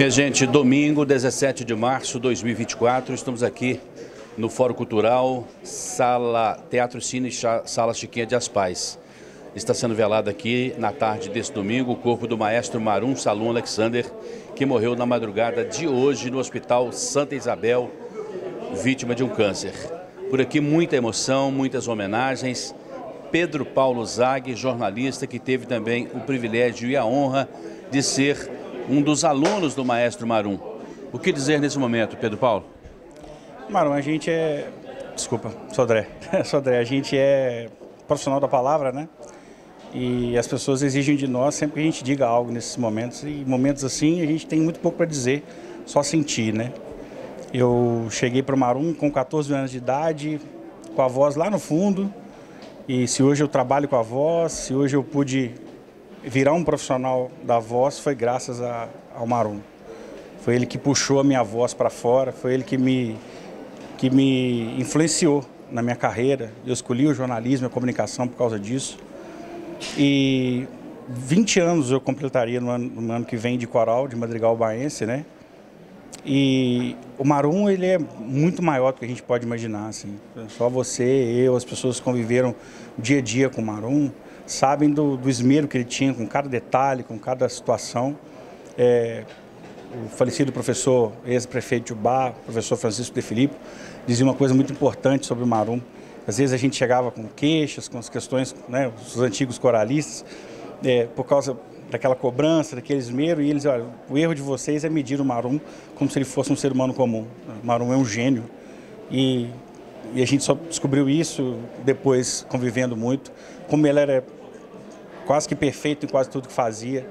Minha gente, domingo, 17 de março de 2024, estamos aqui no Fórum Cultural, Teatro Cine, Sala Chiquinha de Aspais. Está sendo velado aqui, na tarde desse domingo, o corpo do maestro Marum Salum Alexander, que morreu na madrugada de hoje no Hospital Santa Isabel, vítima de um câncer. Por aqui, muita emoção, muitas homenagens. Pedro Paulo Zag, jornalista, que teve também o privilégio e a honra de ser um dos alunos do maestro Marum. O que dizer nesse momento, Pedro Paulo? Marum, a gente é... Desculpa, Sodré. Sodré, a gente é profissional da palavra, né? E as pessoas exigem de nós sempre que a gente diga algo nesses momentos. E momentos assim, a gente tem muito pouco para dizer, só sentir, né? Eu cheguei para o Marum com 14 anos de idade, com a voz lá no fundo. E se hoje eu trabalho com a voz, se hoje eu pude virar um profissional da voz, foi graças ao Marum. Foi ele que puxou a minha voz para fora, foi ele que me influenciou na minha carreira. Eu escolhi o jornalismo e a comunicação por causa disso. E 20 anos eu completaria no ano que vem de coral, de madrigal baense, né? E o Marum, ele é muito maior do que a gente pode imaginar, assim. Só você, eu, as pessoas que conviveram dia a dia com o Marum, sabem do esmero que ele tinha com cada detalhe, com cada situação. O falecido professor, ex-prefeito de Ubá, professor Francisco de Filippo, dizia uma coisa muito importante sobre o Marum. Às vezes a gente chegava com queixas, com as questões, né, os antigos coralistas, por causa daquela cobrança, daquele esmero, e eles, olha, o erro de vocês é medir o Marum como se ele fosse um ser humano comum. O Marum é um gênio. E a gente só descobriu isso depois, convivendo muito, como ele era quase que perfeito em quase tudo que fazia,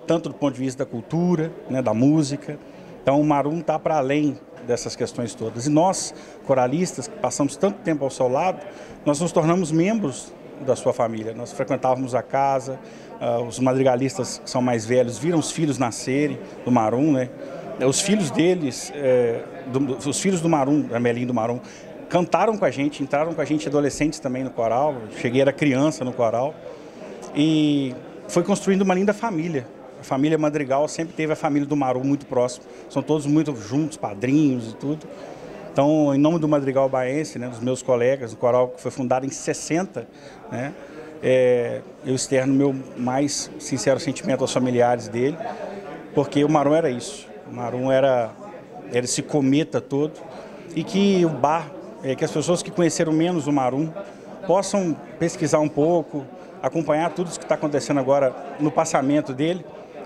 tanto do ponto de vista da cultura, né, da música. Então o Marum está para além dessas questões todas. E nós, coralistas, que passamos tanto tempo ao seu lado, nós nos tornamos membros da sua família. Nós frequentávamos a casa, os madrigalistas que são mais velhos viram os filhos nascerem do Marum, né? Os filhos deles, os filhos do Marum, da Melim do Marum, cantaram com a gente, entraram com a gente adolescentes também no coral. Cheguei, era criança no coral. E foi construindo uma linda família. A família Madrigal sempre teve a família do Marum muito próximo. São todos muito juntos, padrinhos e tudo. Então, em nome do Madrigal Baense, né, dos meus colegas, o coral que foi fundado em 60, né, eu externo meu mais sincero sentimento aos familiares dele, porque o Marum era isso. O Marum era esse cometa todo, e que o bar, que as pessoas que conheceram menos o Marum possam pesquisar um pouco, acompanhar tudo isso que está acontecendo agora no passamento dele,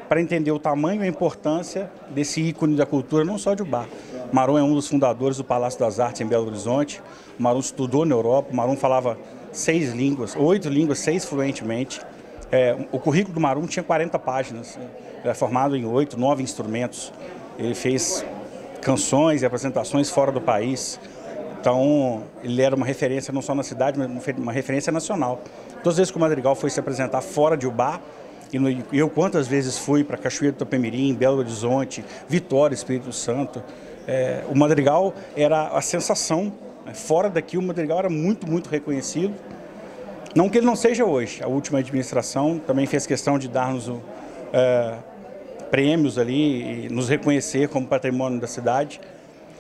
para entender o tamanho e a importância desse ícone da cultura, não só de Ubá. O Marum é um dos fundadores do Palácio das Artes em Belo Horizonte. O Marum estudou na Europa, o Marum falava 6 línguas, 8 línguas, 6 fluentemente. O currículo do Marum tinha 40 páginas, ele era formado em 8, 9 instrumentos. Ele fez canções e apresentações fora do país. Então, ele era uma referência não só na cidade, mas uma referência nacional. Todas as vezes que o Madrigal foi se apresentar fora de Ubá, e eu quantas vezes fui para Cachoeira do Itapemirim, Belo Horizonte, Vitória, Espírito Santo, o Madrigal era a sensação, né? Fora daqui o Madrigal era muito, muito reconhecido. Não que ele não seja hoje. A última administração também fez questão de dar-nos prêmios ali e nos reconhecer como patrimônio da cidade.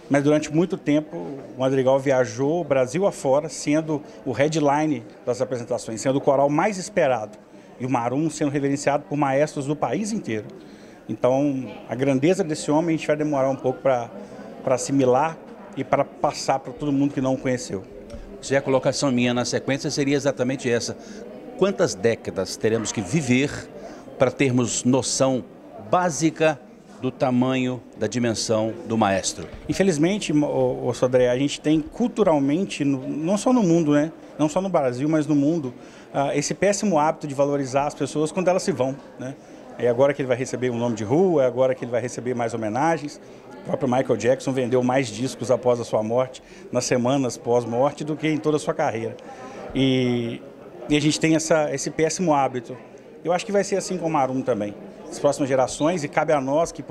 Mas durante muito tempo o Madrigal viajou o Brasil afora, sendo o headline das apresentações, sendo o coral mais esperado. E o Marum sendo reverenciado por maestros do país inteiro. Então, a grandeza desse homem a gente vai demorar um pouco para assimilar e para passar para todo mundo que não o conheceu. Se a colocação minha na sequência seria exatamente essa. Quantas décadas teremos que viver para termos noção básica do tamanho, da dimensão do maestro? Infelizmente, Sodré, a gente tem culturalmente, não só no mundo, né? Não só no Brasil, mas no mundo, esse péssimo hábito de valorizar as pessoas quando elas se vão, né? É agora que ele vai receber um nome de rua, é agora que ele vai receber mais homenagens. O próprio Michael Jackson vendeu mais discos após a sua morte, nas semanas pós-morte, do que em toda a sua carreira. E a gente tem esse péssimo hábito. Eu acho que vai ser assim com o Marum também. As próximas gerações, e cabe a nós que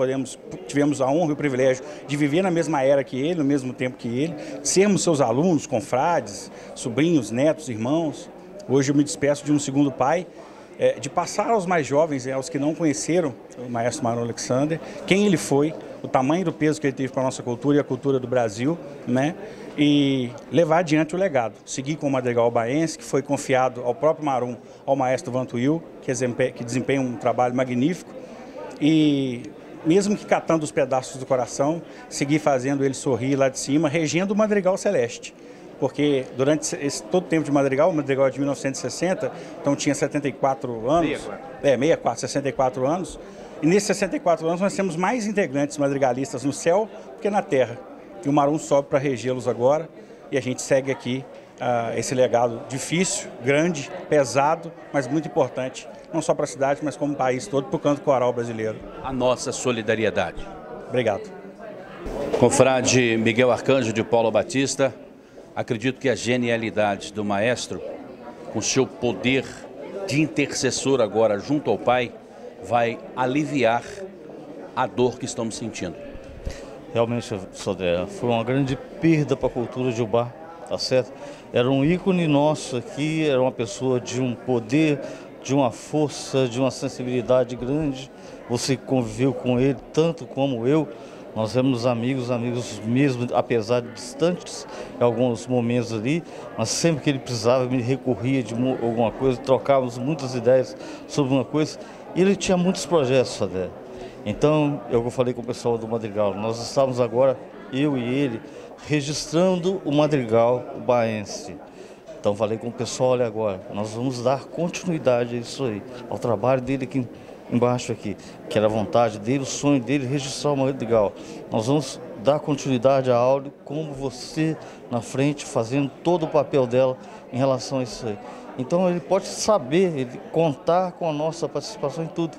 tivemos a honra e o privilégio de viver na mesma era que ele, no mesmo tempo que ele, sermos seus alunos, confrades, sobrinhos, netos, irmãos. Hoje eu me despeço de um segundo pai de passar aos mais jovens, aos que não conheceram o maestro Marum Alexander, quem ele foi, o tamanho do peso que ele teve para a nossa cultura e a cultura do Brasil, né? E levar adiante o legado. Seguir com o Madrigal Baense, que foi confiado ao próprio Marum, ao maestro Vantuil, que desempenha um trabalho magnífico, e mesmo que catando os pedaços do coração, seguir fazendo ele sorrir lá de cima, regendo o Madrigal Celeste. Porque durante todo o tempo de Madrigal, o Madrigal é de 1960, então tinha 74 anos. 64 anos. E nesses 64 anos nós temos mais integrantes madrigalistas no céu do que na terra. E o Marum sobe para regê-los agora, e a gente segue aqui esse legado difícil, grande, pesado, mas muito importante, não só para a cidade, mas como o país todo, para o canto coral brasileiro. A nossa solidariedade. Obrigado. Confrade Miguel Arcanjo de Paula Batista, acredito que a genialidade do maestro, com seu poder de intercessor agora junto ao Pai, vai aliviar a dor que estamos sentindo. Realmente, Sodré, foi uma grande perda para a cultura de Ubá, tá certo? Era um ícone nosso aqui, era uma pessoa de um poder, de uma força, de uma sensibilidade grande. Você conviveu com ele tanto como eu. Nós éramos amigos mesmo, apesar de distantes em alguns momentos ali, mas sempre que ele precisava, me recorria de alguma coisa, trocávamos muitas ideias sobre uma coisa. E ele tinha muitos projetos, Sodré. Então, eu falei com o pessoal do Madrigal, nós estávamos agora, eu e ele, registrando o Madrigal Baense. Então, falei com o pessoal, olha agora, nós vamos dar continuidade a isso aí, ao trabalho dele aqui embaixo aqui, que era a vontade dele, o sonho dele, registrar o Madrigal. Nós vamos dar continuidade à Áurea, como você na frente, fazendo todo o papel dela em relação a isso aí. Então, ele pode saber, ele contar com a nossa participação em tudo.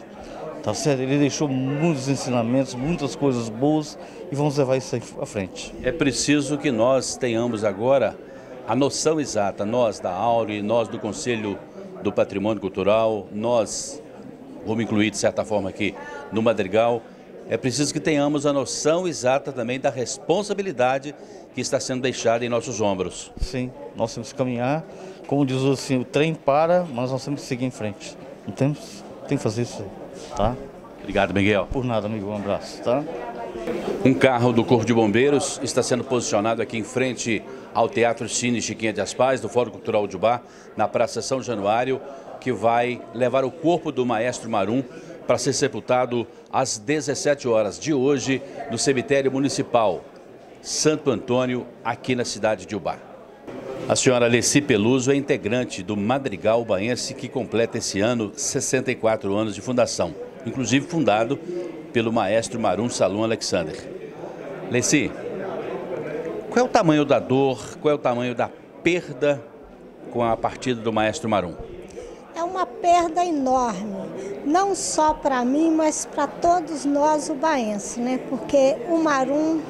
Tá certo? Ele deixou muitos ensinamentos, muitas coisas boas e vamos levar isso aí à frente. É preciso que nós tenhamos agora a noção exata, nós da Áurea, nós do Conselho do Patrimônio Cultural, nós, vamos incluir de certa forma aqui no Madrigal, é preciso que tenhamos a noção exata também da responsabilidade que está sendo deixada em nossos ombros. Sim, nós temos que caminhar, como diz assim, o trem para, mas nós temos que seguir em frente. Não temos, tem que fazer isso aí. Tá? Obrigado, Miguel. Por nada, amigo. Um abraço, tá? Um carro do Corpo de Bombeiros está sendo posicionado aqui em frente ao Teatro Cine Chiquinha de Aspais, do Fórum Cultural de Ubá, na Praça São Januário, que vai levar o corpo do maestro Marum para ser sepultado às 17 horas de hoje no cemitério municipal Santo Antônio, aqui na cidade de Ubá. A senhora Leci Peluso é integrante do Madrigal Baense, que completa esse ano 64 anos de fundação, inclusive fundado pelo maestro Marum Salum Alexander. Leci, qual é o tamanho da dor, qual é o tamanho da perda com a partida do maestro Marum? É uma perda enorme, não só para mim, mas para todos nós ubaenses, né? Porque o Marum,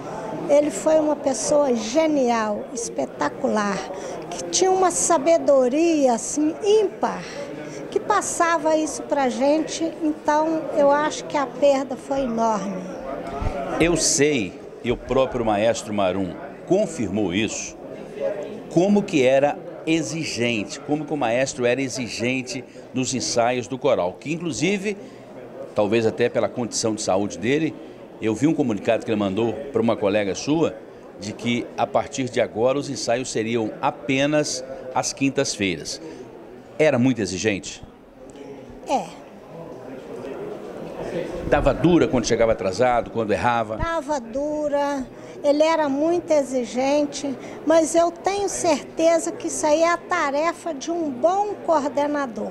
ele foi uma pessoa genial, espetacular, que tinha uma sabedoria assim ímpar, que passava isso para a gente. Então eu acho que a perda foi enorme. Eu sei, e o próprio maestro Marum confirmou isso, como que era exigente, como que o maestro era exigente nos ensaios do coral, que inclusive, talvez até pela condição de saúde dele, eu vi um comunicado que ele mandou para uma colega sua, de que a partir de agora os ensaios seriam apenas às quintas-feiras. Era muito exigente? É. Dava dura quando chegava atrasado, quando errava? Dava dura, ele era muito exigente, mas eu tenho certeza que isso aí é a tarefa de um bom coordenador.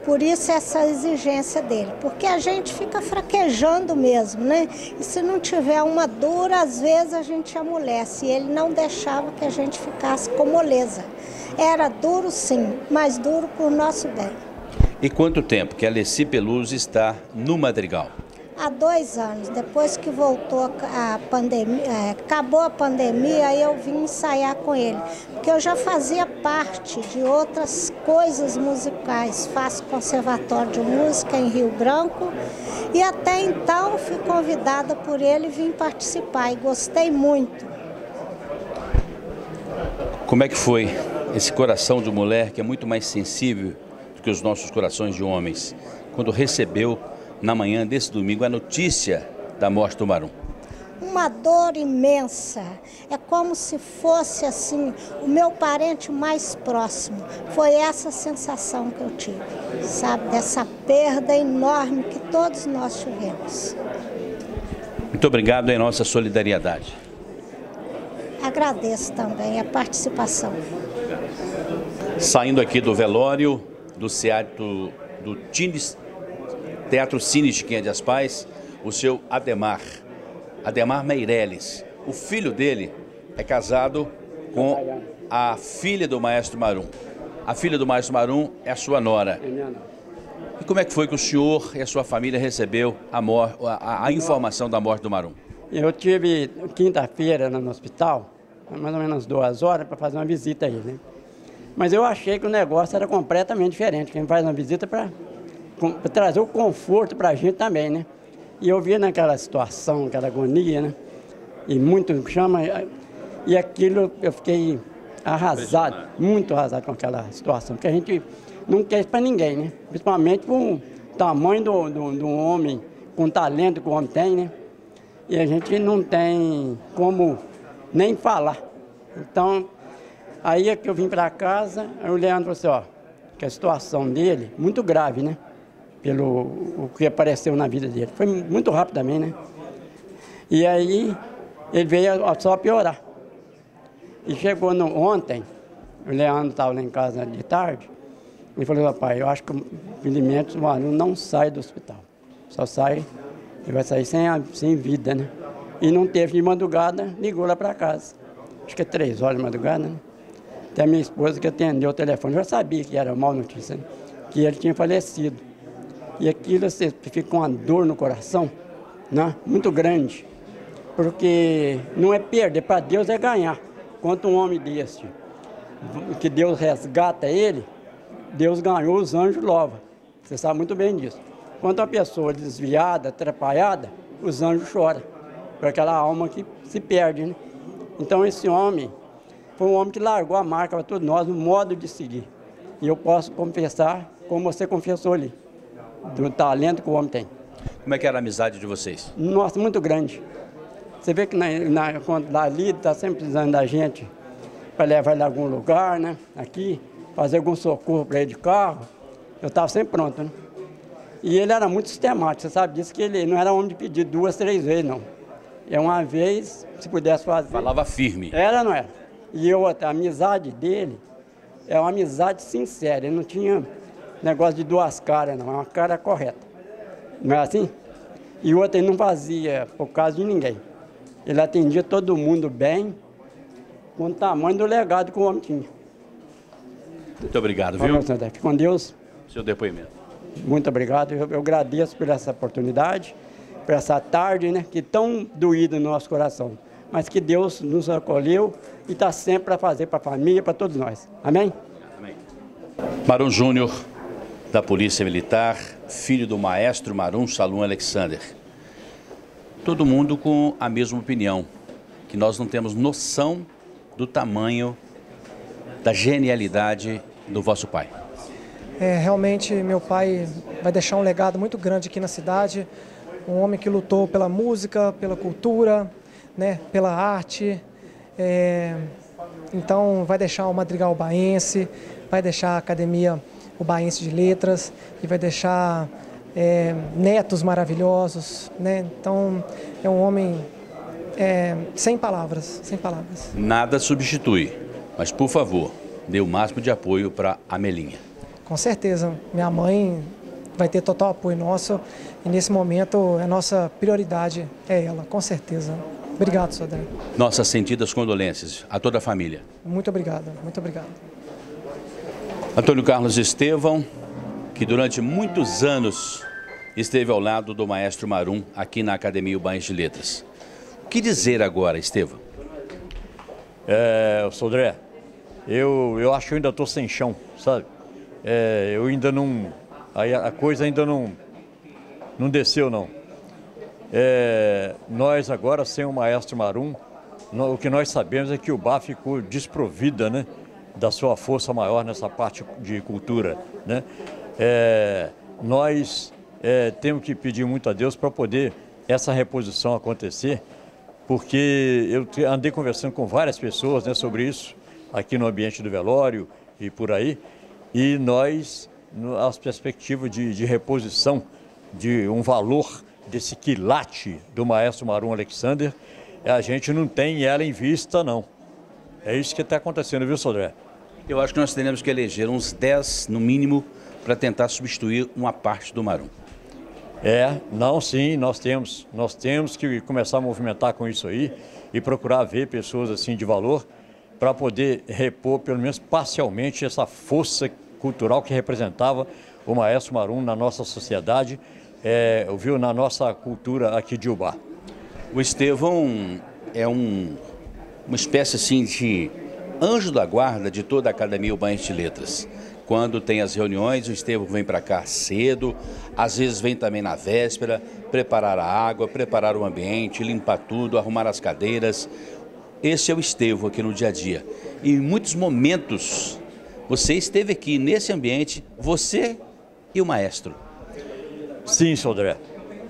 Por isso essa exigência dele, porque a gente fica fraquejando mesmo, né? E se não tiver uma dura, às vezes a gente amolece, e ele não deixava que a gente ficasse com moleza. Era duro sim, mas duro por nosso bem. E quanto tempo que a Leci Peluso está no Madrigal? Há 2 anos, depois que voltou a pandemia, acabou a pandemia, aí eu vim ensaiar com ele. Porque eu já fazia parte de outras coisas musicais, faço conservatório de música em Rio Branco, e até então fui convidada por ele e vim participar, e gostei muito. Como é que foi esse coração de mulher que é muito mais sensível que os nossos corações de homens quando recebeu na manhã desse domingo a notícia da morte do Marum? Uma dor imensa, é como se fosse assim, o meu parente mais próximo. Foi essa sensação que eu tive, sabe, dessa perda enorme que todos nós tivemos. Muito obrigado em nossa solidariedade. Agradeço também a participação. Saindo aqui do velório do Teatro Cine Chiquinha de Aspais, o seu Ademar Meirelles. O filho dele é casado com a filha do maestro Marum. A filha do maestro Marum é a sua nora. E como é que foi que o senhor e a sua família recebeu a informação da morte do Marum? Eu tive quinta-feira no hospital, mais ou menos 2 horas, para fazer uma visita a ele, né? Mas eu achei que o negócio era completamente diferente. Quem faz uma visita para trazer o conforto para a gente também, né? E eu vi naquela situação, aquela agonia, né? E muito chama. E aquilo eu fiquei arrasado, muito arrasado com aquela situação. Porque a gente não quer isso para ninguém, né? Principalmente com o tamanho do homem, com o talento que o homem tem, né? E a gente não tem como nem falar. Então, aí é que eu vim para casa, aí o Leandro falou assim, ó, que a situação dele, muito grave, né? Pelo o que apareceu na vida dele. Foi muito rápido também, né? E aí, ele veio só piorar. E chegou ontem, o Leandro estava lá em casa de tarde, e falou, papai, eu acho que o Filimentos, o aluno não sai do hospital. Só sai, ele vai sair sem vida, né? E não teve de madrugada, ligou lá para casa. Acho que é 3 horas de madrugada, né? Até a minha esposa que atendeu o telefone, já sabia que era mal notícia, né? Que ele tinha falecido. E aquilo você fica com uma dor no coração, né? Muito grande. Porque não é perder, para Deus é ganhar. Quanto um homem desse, que Deus resgata ele, Deus ganhou, os anjos louvam. Você sabe muito bem disso. Quanto a pessoa desviada, atrapalhada, os anjos choram. Por aquela alma que se perde, né? Então esse homem foi um homem que largou a marca para todos nós, no modo de seguir. E eu posso confessar, como você confessou ali, do talento que o homem tem. Como é que era a amizade de vocês? Nossa, muito grande. Você vê que quando ali está sempre precisando da gente para levar ele a algum lugar, né? Aqui, fazer algum socorro para ele de carro, eu estava sempre pronto, né? E ele era muito sistemático, você sabe disso, que ele não era homem de pedir 2, 3 vezes, não. É uma vez, se pudesse fazer. Falava firme. Era, não era? E a amizade dele é uma amizade sincera, ele não tinha negócio de 2 caras, não, é uma cara correta. Não é assim? E outra, ele não fazia por causa de ninguém. Ele atendia todo mundo bem, com o tamanho do legado que o homem tinha. Muito obrigado, viu? Fique com Deus. Seu depoimento. Muito obrigado. Eu agradeço por essa oportunidade, por essa tarde, né, que tão doída no nosso coração. Mas que Deus nos acolheu e está sempre para fazer para a família, para todos nós. Amém? Amém. Marum Júnior, da Polícia Militar, filho do maestro Marum Salum Alexander. Todo mundo com a mesma opinião, que nós não temos noção do tamanho, da genialidade do vosso pai. Realmente, meu pai vai deixar um legado muito grande aqui na cidade, um homem que lutou pela música, pela cultura, né, pela arte, então vai deixar o Madrigal Baense, vai deixar a Academia Baense de Letras e vai deixar netos maravilhosos, né? Então é um homem sem palavras, sem palavras. Nada substitui, mas por favor, dê o máximo de apoio para a Melinha. Com certeza, minha mãe vai ter total apoio nosso e nesse momento a nossa prioridade é ela, com certeza. Obrigado, Sodré. Nossas sentidas condolências a toda a família. Muito obrigado, muito obrigado. Antônio Carlos Estevão, que durante muitos anos esteve ao lado do maestro Marum aqui na Academia Baense de Letras. O que dizer agora, Estevão? Sodré, eu acho que eu ainda estou sem chão, sabe? Eu ainda não... A coisa ainda não desceu, não. Nós agora, sem o maestro Marum, o que nós sabemos é que o Ubá ficou desprovida, né, da sua força maior nessa parte de cultura, né? Nós temos que pedir muito a Deus para poder essa reposição acontecer, porque eu andei conversando com várias pessoas, né, sobre isso, aqui no ambiente do velório e por aí, e nós, as perspectivas de reposição de um valor desse quilate do maestro Marum Alexander, a gente não tem ela em vista, não. É isso que está acontecendo, viu, Sodré? Eu acho que nós teremos que eleger uns 10, no mínimo, para tentar substituir uma parte do Marum. Sim, nós temos que começar a movimentar com isso aí e procurar ver pessoas assim de valor para poder repor, pelo menos parcialmente, essa força cultural que representava o maestro Marum na nossa sociedade, viu, na nossa cultura aqui de Ubá. O Estevão é uma espécie assim de anjo da guarda de toda a Academia Ubaense de Letras. Quando tem as reuniões, o Estevão vem para cá cedo, às vezes vem também na véspera, preparar a água, preparar o ambiente, limpar tudo, arrumar as cadeiras. Esse é o Estevão aqui no dia a dia. E em muitos momentos, você esteve aqui nesse ambiente, você e o maestro. Sim, Sodré.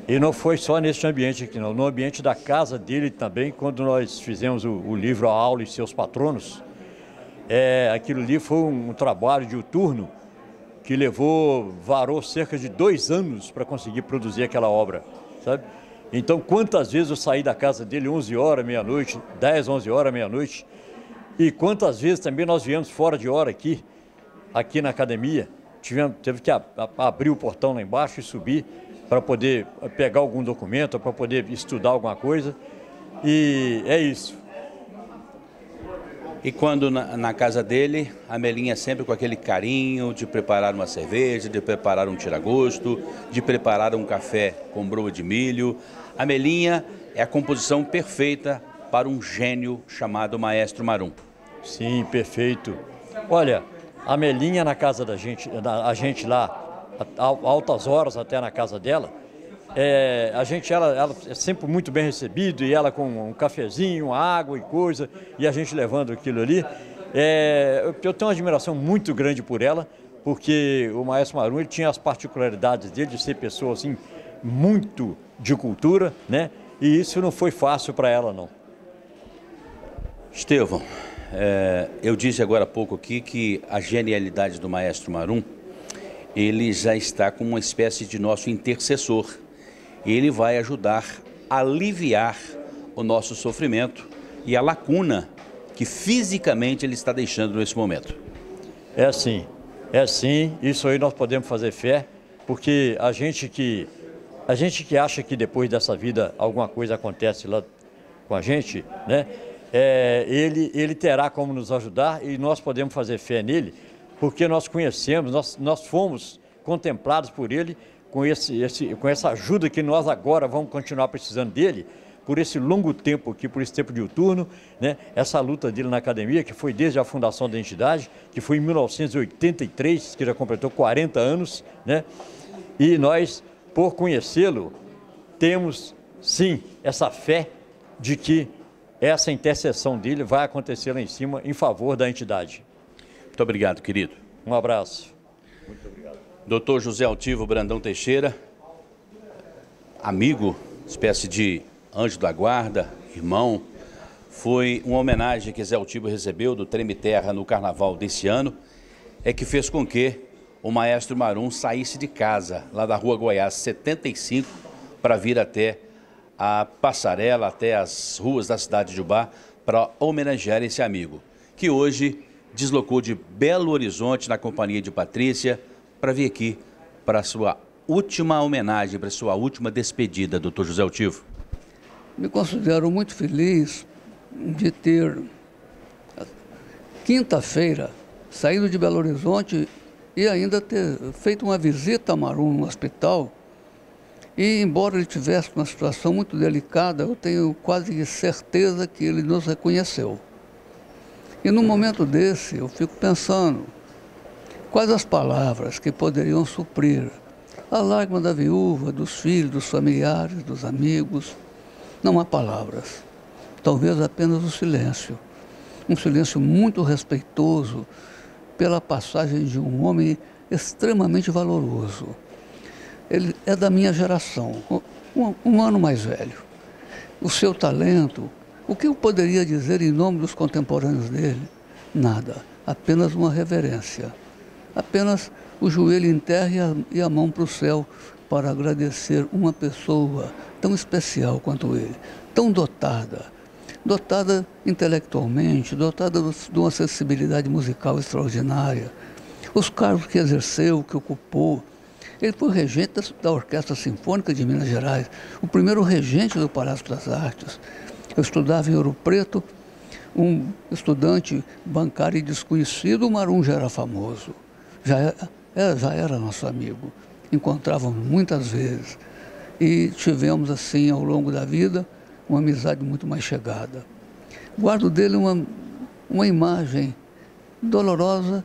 E não foi só nesse ambiente aqui, não. No ambiente da casa dele também, quando nós fizemos o livro A Aula e Seus Patronos, aquilo ali foi um trabalho diuturno que varou cerca de 2 anos para conseguir produzir aquela obra, sabe? Então, quantas vezes eu saí da casa dele 11 horas, meia-noite, 10, 11 horas, meia-noite, e quantas vezes também nós viemos fora de hora aqui na academia, teve que abrir o portão lá embaixo e subir para poder pegar algum documento, para poder estudar alguma coisa, e é isso. E quando na casa dele, a Melinha sempre com aquele carinho de preparar uma cerveja, de preparar um tira-gosto, de preparar um café com broa de milho. A Melinha é a composição perfeita para um gênio chamado Maestro Marum. Sim, perfeito. Olha, a Melinha na casa da gente, a gente lá, altas horas até na casa dela, ela é sempre muito bem recebida, e ela com um cafezinho, água e coisa, e a gente levando aquilo ali. Eu tenho uma admiração muito grande por ela, porque o maestro Marum, ele tinha as particularidades dele de ser pessoa assim, muito de cultura, né? E isso não foi fácil para ela, não. Estevão, eu disse agora há pouco aqui que a genialidade do maestro Marum, ele já está como uma espécie de nosso intercessor. Ele vai ajudar a aliviar o nosso sofrimento e a lacuna que fisicamente ele está deixando nesse momento. É sim, isso aí nós podemos fazer fé, porque a gente que acha que depois dessa vida alguma coisa acontece lá com a gente, né? Ele terá como nos ajudar, e nós podemos fazer fé nele, porque nós conhecemos, nós fomos contemplados por ele, com essa ajuda que nós agora vamos continuar precisando dele, por esse longo tempo aqui, por esse tempo diuturno, né? Essa luta dele na academia, que foi desde a fundação da entidade, que foi em 1983, que já completou 40 anos, né? E nós, por conhecê-lo, temos, sim, essa fé de que essa intercessão dele vai acontecer lá em cima em favor da entidade. Muito obrigado, querido. Um abraço. Muito obrigado. Doutor José Altivo Brandão Teixeira, amigo, espécie de anjo da guarda, irmão, foi uma homenagem que Zé Altivo recebeu do Treme Terra no carnaval desse ano, que fez com que o maestro Marum saísse de casa, lá da Rua Goiás 75, para vir até a passarela, até as ruas da cidade de Ubá, para homenagear esse amigo, que hoje deslocou de Belo Horizonte na companhia de Patrícia, para vir aqui para a sua última homenagem, para a sua última despedida, doutor José Altivo. Me considero muito feliz de ter, quinta-feira, saído de Belo Horizonte e ainda ter feito uma visita a Marum no hospital. E, embora ele tivesse uma situação muito delicada, eu tenho quase certeza que ele nos reconheceu. E num momento desse, eu fico pensando, quais as palavras que poderiam suprir a lágrima da viúva, dos filhos, dos familiares, dos amigos? Não há palavras, talvez apenas o silêncio. um silêncio muito respeitoso pela passagem de um homem extremamente valoroso. Ele é da minha geração, um ano mais velho. O seu talento, o que eu poderia dizer em nome dos contemporâneos dele? Nada, apenas uma reverência. Apenas o joelho em terra e a mão para o céu para agradecer uma pessoa tão especial quanto ele, tão dotada intelectualmente, dotada de uma sensibilidade musical extraordinária. Os cargos que exerceu, que ocupou. Ele foi regente da Orquestra Sinfônica de Minas Gerais, o primeiro regente do Palácio das Artes. Eu estudava em Ouro Preto, um estudante bancário e desconhecido, o Marum já era famoso, já era nosso amigo. Encontrávamos muitas vezes e tivemos assim ao longo da vida uma amizade muito mais chegada. Guardo dele uma imagem dolorosa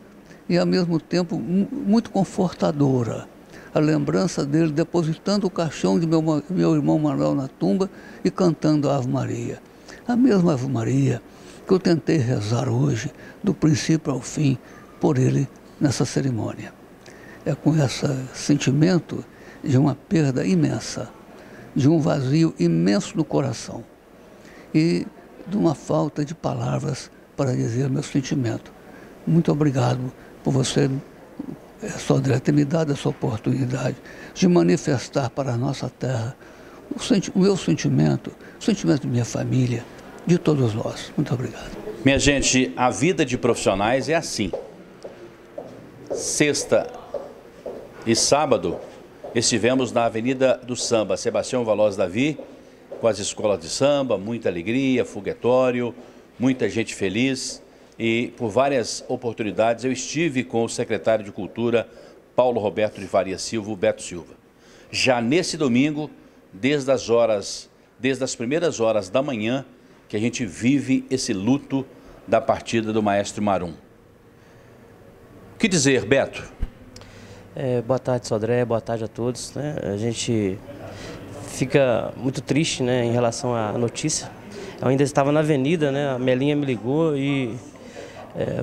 e ao mesmo tempo muito confortadora. A lembrança dele depositando o caixão de meu irmão Manuel na tumba e cantando a Ave Maria. A mesma Ave Maria que eu tentei rezar hoje, do princípio ao fim, por ele nessa cerimônia. É com esse sentimento de uma perda imensa, de um vazio imenso no coração e de uma falta de palavras para dizer meu sentimento. Muito obrigado por você, Sodré, ter me dado essa oportunidade de manifestar para a nossa terra o meu sentimento, o sentimento de minha família, de todos nós. Muito obrigado. Minha gente, a vida de profissionais é assim. Sexta e sábado estivemos na Avenida do Samba, Sebastião Valoz Davi, com as escolas de samba, muita alegria, foguetório, muita gente feliz. E por várias oportunidades eu estive com o secretário de Cultura, Paulo Roberto de Faria Silva, o Beto Silva. Já nesse domingo, desde as primeiras horas da manhã, que a gente vive esse luto da partida do maestro Marum. O que dizer, Beto? Boa tarde, Sodré, boa tarde a todos. A gente fica muito triste, em relação à notícia. Eu ainda estava na avenida, a Melinha me ligou e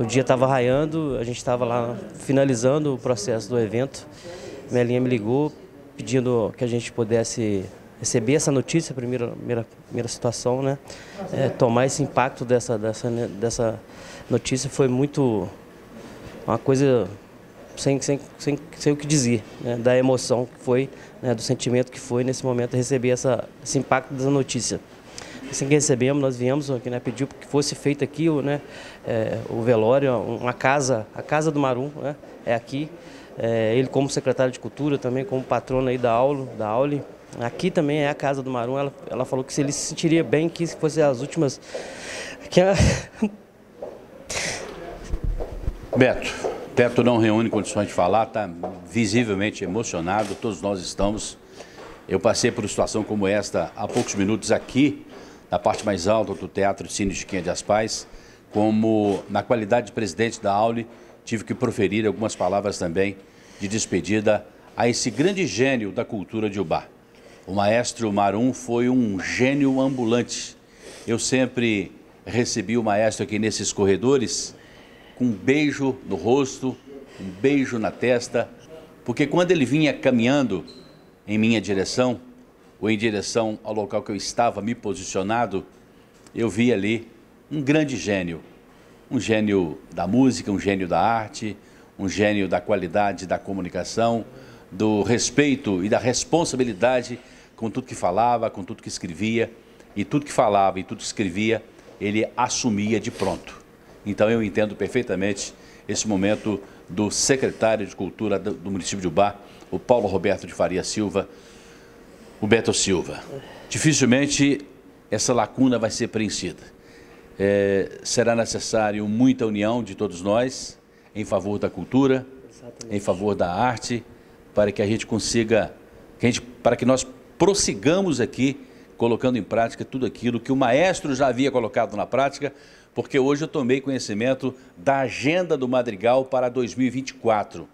o dia estava raiando, a gente estava lá finalizando o processo do evento. Melinha me ligou pedindo que a gente pudesse receber essa notícia, a primeira situação, tomar esse impacto dessa notícia foi muito uma coisa sem o que dizer, da emoção que foi, do sentimento que foi nesse momento receber esse impacto dessa notícia. Assim que recebemos, nós viemos aqui, pediu que fosse feito aqui o velório, a casa do Marum, é aqui. Ele como secretário de Cultura, também como patrono aí da Aule. Aqui também é a casa do Marum. Ela falou que se ele se sentiria bem, que fosse as últimas... Beto não reúne condições de falar, está visivelmente emocionado, todos nós estamos. Eu passei por uma situação como esta há poucos minutos aqui, na parte mais alta do Teatro Cine Chiquinha de Aspais, como na qualidade de presidente da Aule, tive que proferir algumas palavras também de despedida a esse grande gênio da cultura de Ubá. O maestro Marum foi um gênio ambulante. Eu sempre recebi o maestro aqui nesses corredores com um beijo no rosto, um beijo na testa, porque quando ele vinha caminhando em minha direção, ou em direção ao local que eu estava me posicionado, eu vi ali um grande gênio. Um gênio da música, um gênio da arte, um gênio da qualidade da comunicação, do respeito e da responsabilidade com tudo que falava, com tudo que escrevia, e tudo que falava e tudo que escrevia, ele assumia de pronto. Então eu entendo perfeitamente esse momento do secretário de Cultura do município de Ubá, o Paulo Roberto de Faria Silva, o Beto Silva. Dificilmente essa lacuna vai ser preenchida. Será necessário muita união de todos nós em favor da cultura, em favor da arte, para que a gente consiga, para que nós prossigamos aqui, colocando em prática tudo aquilo que o maestro já havia colocado na prática, porque hoje eu tomei conhecimento da agenda do Madrigal para 2024.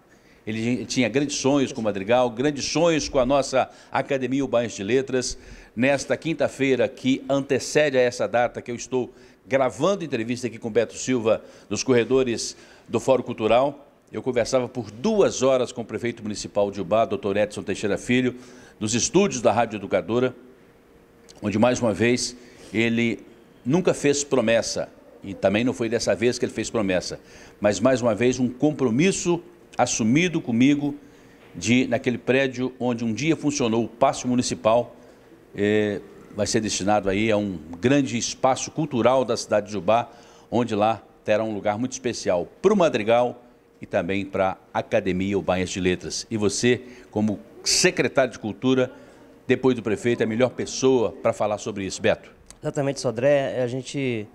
Ele tinha grandes sonhos com o Madrigal, grandes sonhos com a nossa Academia Ubaense de Letras. Nesta quinta-feira, que antecede a essa data que eu estou gravando entrevista aqui com Beto Silva, dos corredores do Fórum Cultural. Eu conversava por 2 horas com o prefeito municipal de Ubá, Dr. Edson Teixeira Filho, nos estúdios da Rádio Educadora, onde, mais uma vez, ele nunca fez promessa, e também não foi dessa vez que ele fez promessa, mas, mais uma vez, um compromisso assumido comigo de, naquele prédio onde um dia funcionou o Pátio Municipal, vai ser destinado aí a um grande espaço cultural da cidade de Ubá, onde lá terá um lugar muito especial para o Madrigal e também para a Academia Ubaense de Letras. E você, como secretário de Cultura, depois do prefeito, é a melhor pessoa para falar sobre isso. Beto. Exatamente, Sodré. A gente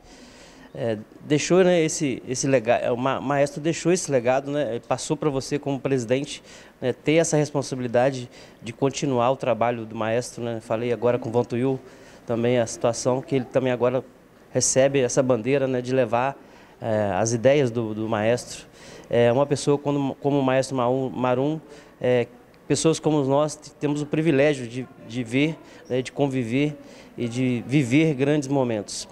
deixou, né, esse legado, o maestro deixou esse legado, né, passou para você como presidente, né, ter essa responsabilidade de continuar o trabalho do maestro, né. Falei agora com o Vantuil também a situação que ele também agora recebe essa bandeira, né, de levar as ideias do maestro. Uma pessoa como o maestro Marum, pessoas como nós temos o privilégio de ver, né, de conviver e de viver grandes momentos.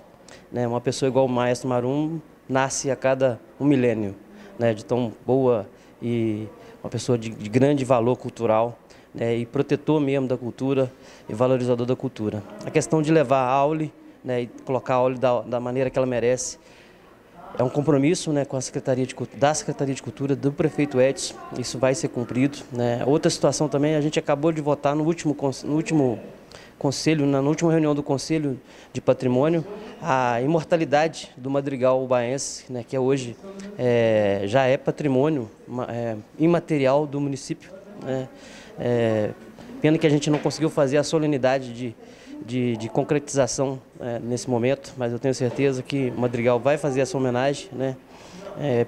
Uma pessoa igual o maestro Marum nasce a cada 1 milênio, né, de tão boa e uma pessoa de grande valor cultural, né, e protetor mesmo da cultura e valorizador da cultura. A questão de levar a Aule, né, e colocar a Aule da maneira que ela merece, é um compromisso, né, com a Secretaria de Cultura do prefeito Edson. Isso vai ser cumprido, né. Outra situação também, a gente acabou de votar no último conselho, na última reunião do Conselho de Patrimônio, a imortalidade do Madrigal Ubaense, né, que hoje já é patrimônio imaterial do município, né. Pena que a gente não conseguiu fazer a solenidade de concretização nesse momento, mas eu tenho certeza que o Madrigal vai fazer essa homenagem, né,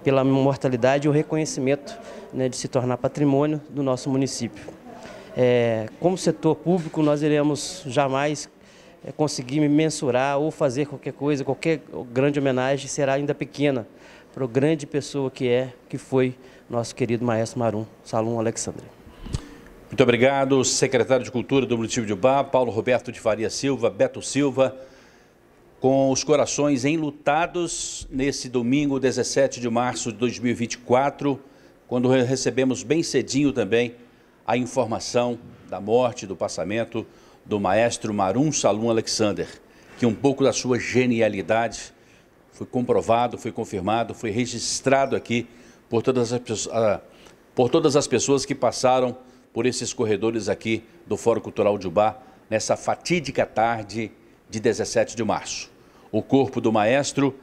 pela imortalidade e o reconhecimento, né, de se tornar patrimônio do nosso município. Como setor público, nós iremos jamais conseguir mensurar ou fazer qualquer coisa, qualquer grande homenagem será ainda pequena para a grande pessoa que foi nosso querido maestro Marum Salum Alexandre. Muito obrigado, secretário de Cultura do município de Ubá, Paulo Roberto de Faria Silva, Beto Silva, com os corações enlutados nesse domingo, 17 de março de 2024, quando recebemos bem cedinho também a informação da morte, do passamento do maestro Marum Salum Alexander, que um pouco da sua genialidade foi comprovado, foi confirmado, foi registrado aqui por todas as pessoas que passaram por esses corredores aqui do Fórum Cultural de Ubá, nessa fatídica tarde de 17 de março. O corpo do maestro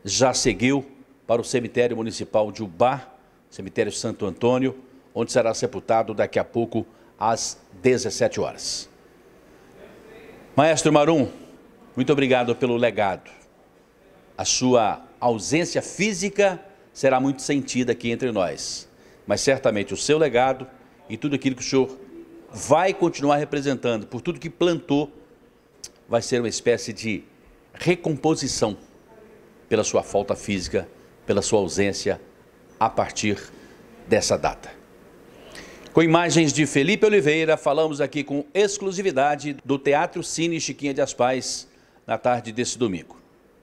já seguiu para o cemitério municipal de Ubá, cemitério Santo Antônio, onde será sepultado daqui a pouco às 17 horas. Maestro Marum, muito obrigado pelo legado. A sua ausência física será muito sentida aqui entre nós, mas certamente o seu legado e tudo aquilo que o senhor vai continuar representando, por tudo que plantou, vai ser uma espécie de recomposição pela sua falta física, pela sua ausência a partir dessa data. Com imagens de Felipe Oliveira, falamos aqui com exclusividade do Teatro Cine Chiquinha de Aspais na tarde desse domingo.